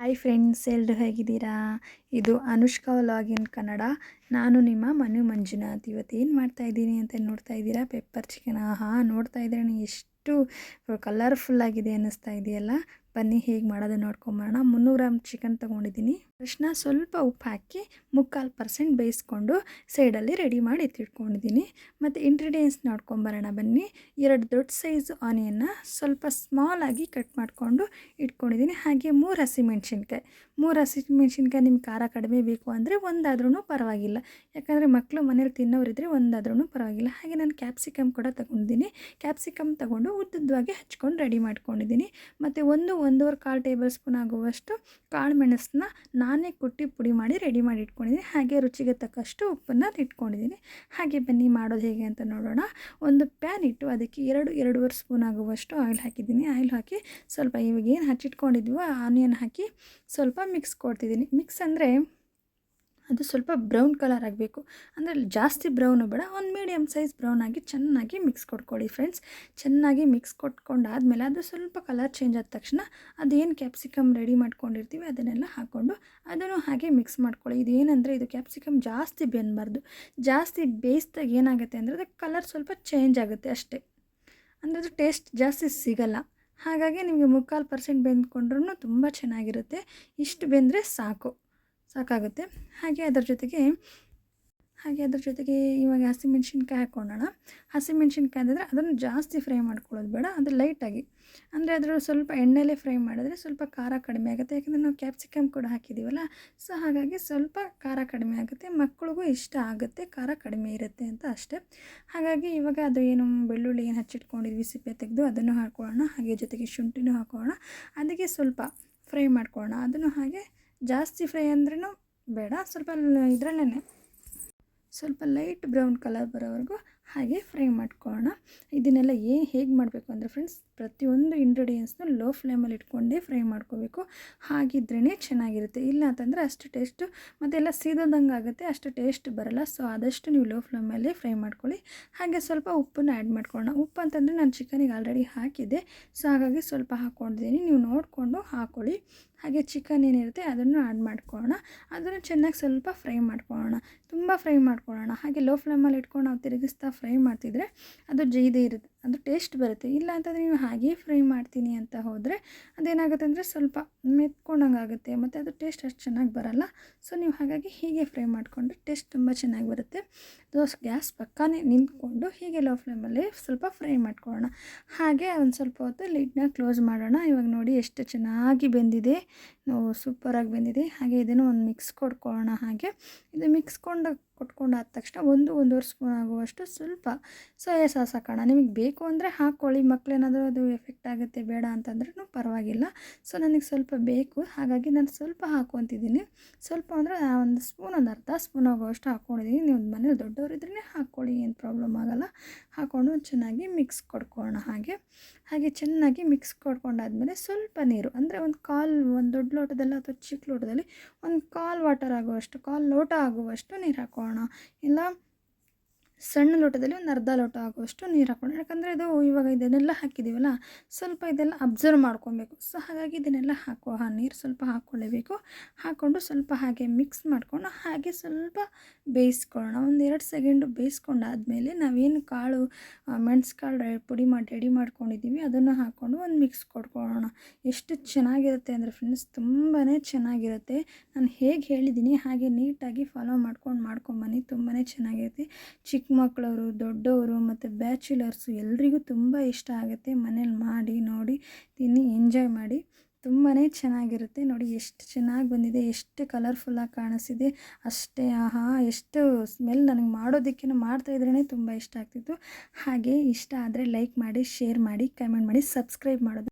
Hi friends, ಎಲ್ಲರೂ ಹೇಗಿದ್ದೀರಾ? ಇದು ಅನುಷ್ಕಾ ವ್ಲಾಗ್ ಇನ್ ಕನ್ನಡ. ನಾನು ನಿಮ್ಮ ಮನು ಮಂಜುನಾಥ್. ಇವತ್ತು ಏನು ಮಾಡ್ತಾಯಿದ್ದೀನಿ ಅಂತ ನೋಡ್ತಾ ಇದ್ದೀರಾ? Pepper chicken. ನೋಡ್ತಾ ಇದ್ರೇ ಎಷ್ಟು ಕಲರ್ಫುಲ್ಲಾಗಿದೆ ಅನ್ನಿಸ್ತಾ ಇದೆಯಲ್ಲ. ಬನ್ನಿ ಹೇಗೆ ಮಾಡೋದು ನೋಡ್ಕೊಂಬರೋಣ. 300 ಗ್ರಾಮ್ ಚಿಕನ್ ತೊಗೊಂಡಿದ್ದೀನಿ. ತಕ್ಷಣ ಸ್ವಲ್ಪ ಉಪ್ಪು ಹಾಕಿ 3/4% ಬೇಯಿಸ್ಕೊಂಡು ಸೈಡಲ್ಲಿ ರೆಡಿ ಮಾಡಿ ಎತ್ತಿಟ್ಕೊಂಡಿದ್ದೀನಿ. ಮತ್ತು ಇಂಗ್ರೀಡಿಯೆಂಟ್ಸ್ ನೋಡ್ಕೊಂಬರೋಣ ಬನ್ನಿ. 2 ದೊಡ್ಡ ಸೈಜು ಆನಿಯನ್ನ ಸ್ವಲ್ಪ ಸ್ಮಾಲಾಗಿ ಕಟ್ ಮಾಡಿಕೊಂಡು ಇಟ್ಕೊಂಡಿದ್ದೀನಿ. ಹಾಗೆ 3 ಹಸಿಮೆಣ್ಸಿನ್ಕಾಯಿ. 3 ಹಸಿಮೆಣ್ಸಿನ್ಕಾಯಿ ನಿಮ್ಗೆ ಖಾರ ಕಡಿಮೆ ಬೇಕು ಅಂದರೆ ಒಂದಾದ್ರೂ ಪರವಾಗಿಲ್ಲ, ಯಾಕಂದರೆ ಮಕ್ಕಳು ಮನೇಲಿ ತಿನ್ನೋರಿದ್ರೆ ಒಂದಾದ್ರೂ ಪರವಾಗಿಲ್ಲ. ಹಾಗೆ ನಾನು ಕ್ಯಾಪ್ಸಿಕಮ್ ಕೂಡ ತೊಗೊಂಡಿದ್ದೀನಿ. ಕ್ಯಾಪ್ಸಿಕಮ್ ತೊಗೊಂಡು ಉದ್ದುದ್ದವಾಗಿ ಹಚ್ಕೊಂಡು ರೆಡಿ ಮಾಡ್ಕೊಂಡಿದ್ದೀನಿ. ಮತ್ತು 1-1.25 ಟೇಬಲ್ ಸ್ಪೂನ್ ಆಗುವಷ್ಟು ಕಾಳು ಮೆಣಸನ್ನ ನಾನೇ ಕುಟ್ಟಿ ಪುಡಿ ಮಾಡಿ ರೆಡಿ ಮಾಡಿ ಇಟ್ಕೊಂಡಿದ್ದೀನಿ. ಹಾಗೆ ರುಚಿಗೆ ತಕ್ಕಷ್ಟು ಉಪ್ಪನ್ನು ಇಟ್ಕೊಂಡಿದ್ದೀನಿ. ಹಾಗೆ ಬನ್ನಿ ಮಾಡೋದು ಹೇಗೆ ಅಂತ ನೋಡೋಣ. ಒಂದು ಪ್ಯಾನ್ ಇಟ್ಟು ಅದಕ್ಕೆ 2-2.5 ಸ್ಪೂನ್ ಆಗುವಷ್ಟು ಆಯಿಲ್ ಹಾಕಿದ್ದೀನಿ. ಆಯಿಲ್ ಹಾಕಿ ಸ್ವಲ್ಪ ಇವಾಗ ಏನು ಹಚ್ಚಿಟ್ಕೊಂಡಿದ್ವೋ ಆನಿಯನ್ ಹಾಕಿ ಸ್ವಲ್ಪ ಮಿಕ್ಸ್ ಕೊಡ್ತಿದ್ದೀನಿ. ಮಿಕ್ಸ್ ಅಂದರೆ ಅದು ಸ್ವಲ್ಪ ಬ್ರೌನ್ ಕಲರ್ ಆಗಬೇಕು, ಅಂದರೆ ಜಾಸ್ತಿ ಬ್ರೌನು ಬೇಡ, ಒಂದು ಮೀಡಿಯಮ್ ಸೈಜ್ ಬ್ರೌನ್ ಆಗಿ ಚೆನ್ನಾಗಿ ಮಿಕ್ಸ್ ಕೊಟ್ಕೊಳ್ಳಿ ಫ್ರೆಂಡ್ಸ್. ಚೆನ್ನಾಗಿ ಮಿಕ್ಸ್ ಕೊಟ್ಕೊಂಡಾದಮೇಲೆ ಅದು ಸ್ವಲ್ಪ ಕಲರ್ ಚೇಂಜ್ ಆದ ತಕ್ಷಣ ಅದೇನು ಕ್ಯಾಪ್ಸಿಕಮ್ ರೆಡಿ ಮಾಡ್ಕೊಂಡಿರ್ತೀವಿ ಅದನ್ನೆಲ್ಲ ಹಾಕ್ಕೊಂಡು ಅದನ್ನು ಹಾಗೆ ಮಿಕ್ಸ್ ಮಾಡ್ಕೊಳ್ಳಿ. ಇದೇನೆಂದರೆ ಇದು ಕ್ಯಾಪ್ಸಿಕಮ್ ಜಾಸ್ತಿ ಬೆನ್ನಬಾರ್ದು. ಜಾಸ್ತಿ ಬೇಯಿಸಿದಾಗ ಏನಾಗುತ್ತೆ ಅಂದರೆ ಅದಕ್ಕೆ ಕಲರ್ ಸ್ವಲ್ಪ ಚೇಂಜ್ ಆಗುತ್ತೆ ಅಷ್ಟೇ, ಅಂದರೆ ಅದು ಟೇಸ್ಟ್ ಜಾಸ್ತಿ ಸಿಗಲ್ಲ. ಹಾಗಾಗಿ ನಿಮಗೆ 3/4% ಬೆಂದ್ಕೊಂಡ್ರೂ ತುಂಬ ಚೆನ್ನಾಗಿರುತ್ತೆ. ಇಷ್ಟು ಬೆಂದರೆ ಸಾಕಾಗುತ್ತೆ. ಹಾಗೆ ಅದ್ರ ಜೊತೆಗೆ ಇವಾಗ ಹಸಿಮೆಣ್ಸಿನ್ಕಾಯಿ ಹಾಕ್ಕೊಳ್ಳೋಣ. ಹಸಿಮೆಣ್ಸಿನ್ಕಾಯಿ ಅಂದರೆ ಅದನ್ನು ಜಾಸ್ತಿ ಫ್ರೈ ಮಾಡ್ಕೊಳ್ಳೋದು ಬೇಡ, ಅದು ಲೈಟಾಗಿ, ಅಂದರೆ ಅದರ ಸ್ವಲ್ಪ ಎಣ್ಣೆಲೇ ಫ್ರೈ ಮಾಡಿದ್ರೆ ಸ್ವಲ್ಪ ಖಾರ ಕಡಿಮೆ ಆಗುತ್ತೆ. ಯಾಕಂದರೆ ನಾವು ಕ್ಯಾಪ್ಸಿಕಮ್ ಕೂಡ ಹಾಕಿದ್ದೀವಲ್ಲ, ಸೊ ಹಾಗಾಗಿ ಸ್ವಲ್ಪ ಖಾರ ಕಡಿಮೆ ಆಗುತ್ತೆ, ಮಕ್ಕಳಿಗೂ ಇಷ್ಟ ಆಗುತ್ತೆ, ಖಾರ ಕಡಿಮೆ ಇರುತ್ತೆ ಅಂತ ಅಷ್ಟೇ. ಹಾಗಾಗಿ ಇವಾಗ ಅದು ಏನು ಬೆಳ್ಳುಳ್ಳಿ ಏನು ಹಚ್ಚಿಟ್ಕೊಂಡಿದ್ವಿ ಸಿಪ್ಪೆ ತೆಗೆದು ಅದನ್ನು ಹಾಕ್ಕೊಳ್ಳೋಣ. ಹಾಗೆ ಜೊತೆಗೆ ಶುಂಠಿನೂ ಹಾಕ್ಕೊಳ್ಳೋಣ. ಅದಕ್ಕೆ ಸ್ವಲ್ಪ ಫ್ರೈ ಮಾಡ್ಕೊಳ್ಳೋಣ. ಅದನ್ನು ಹಾಗೆ ಜಾಸ್ತಿ ಫ್ರೈ ಅಂದ್ರೂ ಬೇಡ, ಸ್ವಲ್ಪ ಇದರಲ್ಲೇ ಸ್ವಲ್ಪ ಲೈಟ್ ಬ್ರೌನ್ ಕಲರ್ ಬರೋವರೆಗೂ ಹಾಗೆ ಫ್ರೈ ಮಾಡ್ಕೊಳ್ಳೋಣ. ಇದನ್ನೆಲ್ಲ ಹೇಗೆ ಮಾಡಬೇಕು ಅಂದರೆ ಫ್ರೆಂಡ್ಸ್, ಪ್ರತಿಯೊಂದು ಇಂಗ್ರೀಡಿಯೆಂಟ್ಸ್ನು ಲೋ ಫ್ಲೇಮಲ್ಲಿ ಇಟ್ಕೊಂಡೇ ಫ್ರೈ ಮಾಡ್ಕೋಬೇಕು. ಹಾಗಿದ್ರೇ ಚೆನ್ನಾಗಿರುತ್ತೆ. ಇಲ್ಲ ಅಂತಂದರೆ ಅಷ್ಟು ಟೇಸ್ಟು ಮತ್ತು ಎಲ್ಲ ಸೀದೋದಂಗೆ ಆಗುತ್ತೆ, ಅಷ್ಟು ಟೇಸ್ಟ್ ಬರೋಲ್ಲ. ಸೊ ಆದಷ್ಟು ನೀವು ಲೋ ಫ್ಲೇಮಲ್ಲೇ ಫ್ರೈ ಮಾಡ್ಕೊಳ್ಳಿ. ಹಾಗೆ ಸ್ವಲ್ಪ ಉಪ್ಪನ್ನು ಆ್ಯಡ್ ಮಾಡ್ಕೊಳ್ಳೋಣ. ಉಪ್ಪು ಅಂತಂದರೆ ನಾನು ಚಿಕನಿಗೆ ಆಲ್ರೆಡಿ ಹಾಕಿದ್ದೆ, ಸೊ ಹಾಗಾಗಿ ಸ್ವಲ್ಪ ಹಾಕ್ಕೊಂಡಿದ್ದೀನಿ, ನೀವು ನೋಡಿಕೊಂಡು ಹಾಕ್ಕೊಳ್ಳಿ. ಹಾಗೆ ಚಿಕನ್ ಏನಿರುತ್ತೆ ಅದನ್ನು ಆ್ಯಡ್ ಮಾಡ್ಕೊಳ್ಳೋಣ. ಅದನ್ನು ಚೆನ್ನಾಗಿ ಸ್ವಲ್ಪ ಫ್ರೈ ಮಾಡ್ಕೊಳ್ಳೋಣ, ತುಂಬ ಫ್ರೈ ಮಾಡ್ಕೊಳ್ಳೋಣ. ಹಾಗೆ ಲೋ ಫ್ಲೇಮಲ್ಲಿ ಇಟ್ಕೊಂಡು ನಾವು ತಿರುಗಿಸ್ತಾ ಫ್ರೈ ಮಾಡ್ತಿದ್ರೆ ಅದು ಇರುತ್ತೆ, ಅದು ಟೇಸ್ಟ್ ಬರುತ್ತೆ. ಇಲ್ಲ ಅಂತಂದರೆ ನೀವು ಹಾಗೇ ಫ್ರೈ ಮಾಡ್ತೀನಿ ಅಂತ ಹೋದರೆ ಅದೇನಾಗುತ್ತೆ ಅಂದರೆ ಸ್ವಲ್ಪ ಮೆತ್ಕೊಂಡಂಗೆ ಆಗುತ್ತೆ, ಮತ್ತು ಅದು ಟೇಸ್ಟ್ ಅಷ್ಟು ಚೆನ್ನಾಗಿ ಬರೋಲ್ಲ. ಸೊ ನೀವು ಹಾಗಾಗಿ ಹೀಗೆ ಫ್ರೈ ಮಾಡಿಕೊಂಡ್ರೆ ಟೇಸ್ಟ್ ತುಂಬ ಚೆನ್ನಾಗಿ ಬರುತ್ತೆ. ಗ್ಯಾಸ್ ಪಕ್ಕನೇ ನಿಂತ್ಕೊಂಡು ಹೀಗೆ ಲೋ ಫ್ಲೇಮಲ್ಲಿ ಸ್ವಲ್ಪ ಫ್ರೈ ಮಾಡ್ಕೊಳ್ಳೋಣ. ಹಾಗೆ ಒಂದು ಸ್ವಲ್ಪ ಹೊತ್ತು ಲಿಡ್ನ ಕ್ಲೋಸ್ ಮಾಡೋಣ. ಇವಾಗ ನೋಡಿ ಎಷ್ಟು ಚೆನ್ನಾಗಿ ಬೆಂದಿದೆ, ಸೂಪರಾಗಿ ಬೆಂದಿದೆ. ಹಾಗೆ ಇದನ್ನು ಒಂದು ಮಿಕ್ಸ್ ಕೊಟ್ಕೊಳ್ಳೋಣ. ಹಾಗೆ ಇದು ಕೊಟ್ಕೊಂಡಾದ ತಕ್ಷಣ 1-1.5 ಸ್ಪೂನ್ ಆಗುವಷ್ಟು ಸ್ವಲ್ಪ ಸೋಯಾ ಸಾಸ್ ಹಾಕೋಣ. ನಿಮಗೆ ಬೇಕು ಅಂದರೆ ಹಾಕ್ಕೊಳ್ಳಿ, ಮಕ್ಕಳೇನಾದರೂ ಅದು ಎಫೆಕ್ಟ್ ಆಗುತ್ತೆ ಬೇಡ ಅಂತಂದ್ರೂ ಪರವಾಗಿಲ್ಲ. ಸೊ ನನಗೆ ಸ್ವಲ್ಪ ಬೇಕು, ಹಾಗಾಗಿ ನಾನು ಸ್ವಲ್ಪ ಹಾಕ್ಕೊತಿದ್ದೀನಿ. ಸ್ವಲ್ಪ ಅಂದರೆ ಒಂದು ಅರ್ಧ ಸ್ಪೂನ್ ಆಗುವಷ್ಟು ಹಾಕ್ಕೊಂಡಿದ್ದೀನಿ. ನೀವು ಮನೇಲಿ ದೊಡ್ಡವರಿದ್ರೇ ಹಾಕ್ಕೊಳ್ಳಿ, ಏನು ಪ್ರಾಬ್ಲಮ್ ಆಗೋಲ್ಲ. ಹಾಕ್ಕೊಂಡು ಚೆನ್ನಾಗಿ ಮಿಕ್ಸ್ ಕೊಟ್ಕೊಳ್ಳೋಣ. ಹಾಗೆ ಚೆನ್ನಾಗಿ ಮಿಕ್ಸ್ ಕೊಟ್ಕೊಂಡಾದ್ಮೇಲೆ ಸ್ವಲ್ಪ ನೀರು, ಅಂದರೆ ಒಂದು ದೊಡ್ಡ ಲೋಟದಲ್ಲಿ ಅಥವಾ ಚಿಕ್ಕ ಲೋಟದಲ್ಲಿ 1/4 ಲೋಟ ಆಗುವಷ್ಟು ನೀರು ಹಾಕೋಣ. ಇಲ್ಲ ಸಣ್ಣ ಲೋಟದಲ್ಲಿ ಒಂದು ಅರ್ಧ ಲೋಟ ಆಗುವಷ್ಟು ನೀರು ಹಾಕೋಣ. ಯಾಕಂದರೆ ಇದು ಇವಾಗ ಇದನ್ನೆಲ್ಲ ಹಾಕಿದ್ದೀವಲ್ಲ, ಸ್ವಲ್ಪ ಇದೆಲ್ಲ ಅಬ್ಸರ್ವ್ ಮಾಡ್ಕೊಬೇಕು. ಸೊ ಹಾಗಾಗಿ ಇದನ್ನೆಲ್ಲ ನೀರು ಸ್ವಲ್ಪ ಹಾಕ್ಕೊಳ್ಳೇಬೇಕು. ಹಾಕ್ಕೊಂಡು ಸ್ವಲ್ಪ ಹಾಗೆ ಮಿಕ್ಸ್ ಮಾಡ್ಕೊಂಡು ಹಾಗೆ ಸ್ವಲ್ಪ ಬೇಯಿಸ್ಕೊಳ್ಳೋಣ. 1-2 ಸೆಕೆಂಡು ಬೇಯಿಸ್ಕೊಂಡಾದ್ಮೇಲೆ ನಾವೇನು ಮೆಣಸು ಕಾಳು ಪುಡಿ ಮಾಡಿ ರೆಡಿ ಮಾಡ್ಕೊಂಡಿದ್ದೀವಿ ಅದನ್ನು ಹಾಕ್ಕೊಂಡು ಒಂದು ಮಿಕ್ಸ್ ಕೊಟ್ಕೊಳ್ಳೋಣ. ಎಷ್ಟು ಚೆನ್ನಾಗಿರುತ್ತೆ ಅಂದರೆ ಫ್ರೆಂಡ್ಸ್, ತುಂಬಾ ಚೆನ್ನಾಗಿರುತ್ತೆ. ನಾನು ಹೇಗೆ ಹೇಳಿದ್ದೀನಿ ಹಾಗೆ ನೀಟಾಗಿ ಫಾಲೋ ಮಾಡ್ಕೊಂಬನ್ನಿ, ತುಂಬಾ ಚೆನ್ನಾಗಿರುತ್ತೆ. ಚಿಕ್ಕ ಮಕ್ಕಳವರು, ದೊಡ್ಡವರು ಮತ್ತು ಬ್ಯಾಚುಲರ್ಸು ಎಲ್ರಿಗೂ ತುಂಬ ಇಷ್ಟ ಆಗುತ್ತೆ. ಮನೇಲಿ ಮಾಡಿ ನೋಡಿ ತಿನ್ನಿ, ಎಂಜಾಯ್ ಮಾಡಿ, ತುಂಬಾ ಚೆನ್ನಾಗಿರುತ್ತೆ. ನೋಡಿ ಎಷ್ಟು ಚೆನ್ನಾಗಿ ಬಂದಿದೆ, ಎಷ್ಟು ಕಲರ್ಫುಲ್ಲಾಗಿ ಕಾಣಿಸ್ತಿದೆ ಅಷ್ಟೇ. ಎಷ್ಟು ಸ್ಮೆಲ್, ನನಗೆ ಮಾಡ್ತಾಯಿದ್ರೇ ತುಂಬ ಇಷ್ಟ ಆಗ್ತಿತ್ತು. ಹಾಗೆ ಇಷ್ಟ ಆದರೆ ಲೈಕ್ ಮಾಡಿ, ಶೇರ್ ಮಾಡಿ, ಕಮೆಂಟ್ ಮಾಡಿ, ಸಬ್ಸ್ಕ್ರೈಬ್ ಮಾಡೋದು